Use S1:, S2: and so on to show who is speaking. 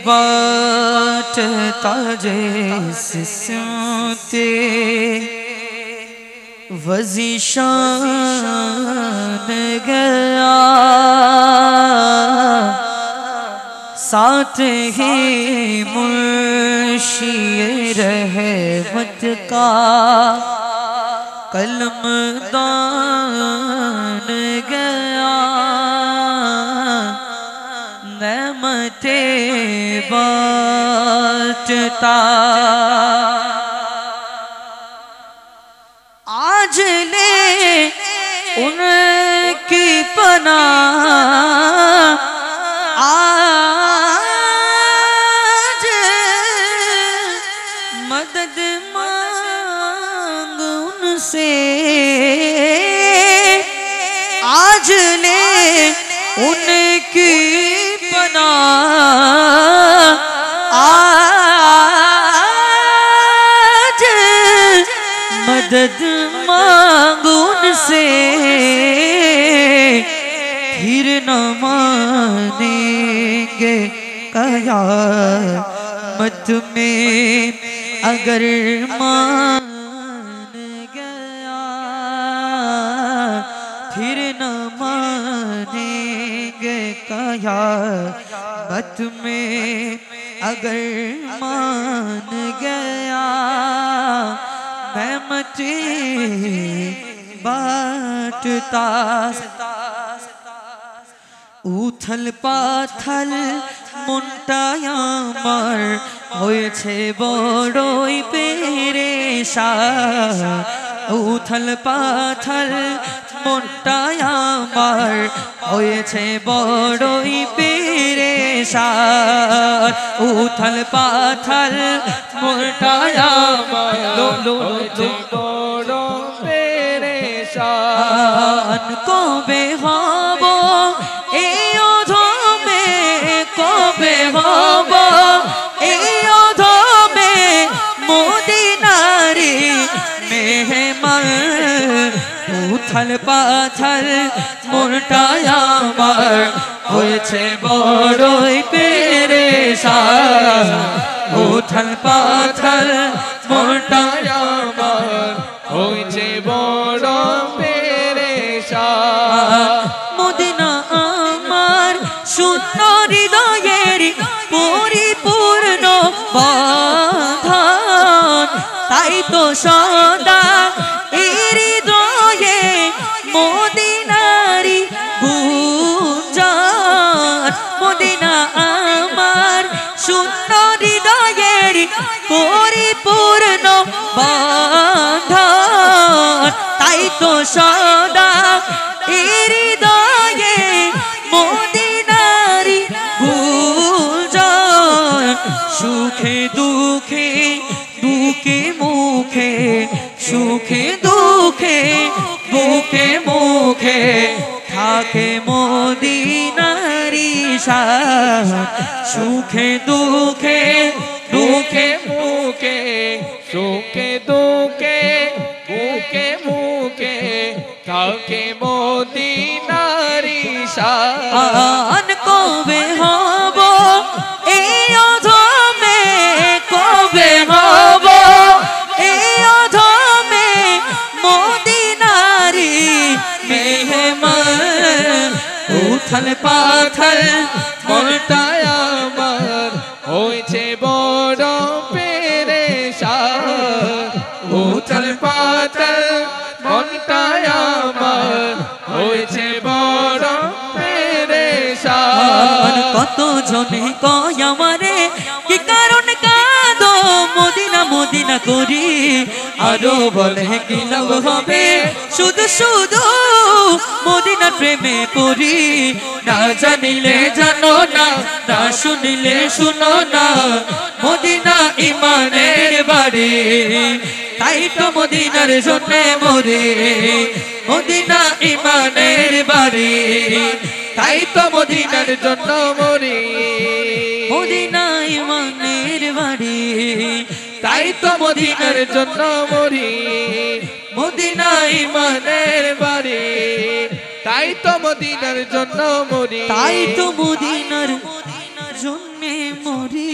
S1: बाटता जैसे स्योते वज़ीशान गया साथ ही मुर्शी रहमत का कलमदान गया नेमते बाटता आज ले उनकी पनाह आज मदद मांग उनसे आज ले उनकी पनाह आज मदद मांग उनसे फिर न मानेंगे क़यामत में अगर मान गया फिर न मानेंगे क़यामत में अगर मान गया रहमते बाटता उथल पाथल মনটায় আমার হয়েছে বড়ই পেরেশান উথল পাথল মনটায় আমার হয়েছে বড়ই পেরেশান উথল পাথল মনটায় আমার হয়েছে বড় পেরেশান কবে হব এই অধমে কবে হব এই অধমে মদিনারি মেহমান উথল পাথল মনটায় আমার হয়েছে বড়ই পেরেশান উথল পাথল মনটায় আমার হয়েছে বড় পেরেশান মদিনা আমার শূন্য হৃদয়ের পরিপূর্ণ বাঁধন তাই তো সদা এই হৃদয়ে মদিনারি গুঞ্জন মদিনা আমার শূন্য হৃদয়ের পরিপূর্ণ বাঁধন তাই তো সদা এই হৃদয়ে মদিনারি গুঞ্জন সুখে দুঃখে বুকে মুখে সুখে দুঃখে বুকে মুখে থাকে মদিনারি শান সুখে দুঃখে দুঃখে মুখে সুখে দুঃখে বুকে মুখে থাকে মদিনারি শান কবে হব এই অধমে কবে হব এই অধমে মদিনারি মেহমান উথল পাথল মনটায় আমার হয়েছে বড় পেরেশান উথল পাথল মনটায় আমার হয়েছে বড় পেরেশান কত জনে কয় আমারে কি কারণ কাঁদো মদিনা মদিনা করি আরো বলে কি লাভ হবে শুধু শুধু মদিনা প্রেমে পড়ি না জানিলে জানো না না শুনিলে শুনো না মদিনা ইমানের বাড়ি তাই তো মদিনার জন্য মরে মদিনা ইমানের বাড়ি তাই তো মদিনার জন্য মরি মদিনা ইমানের বাড়ি তাই তো মদিনার জন্য মরি মদিনা ইমানের বাড়ি তাই তো মদিনার জন্য মরি তাই তো মদিনার জন্য মরি।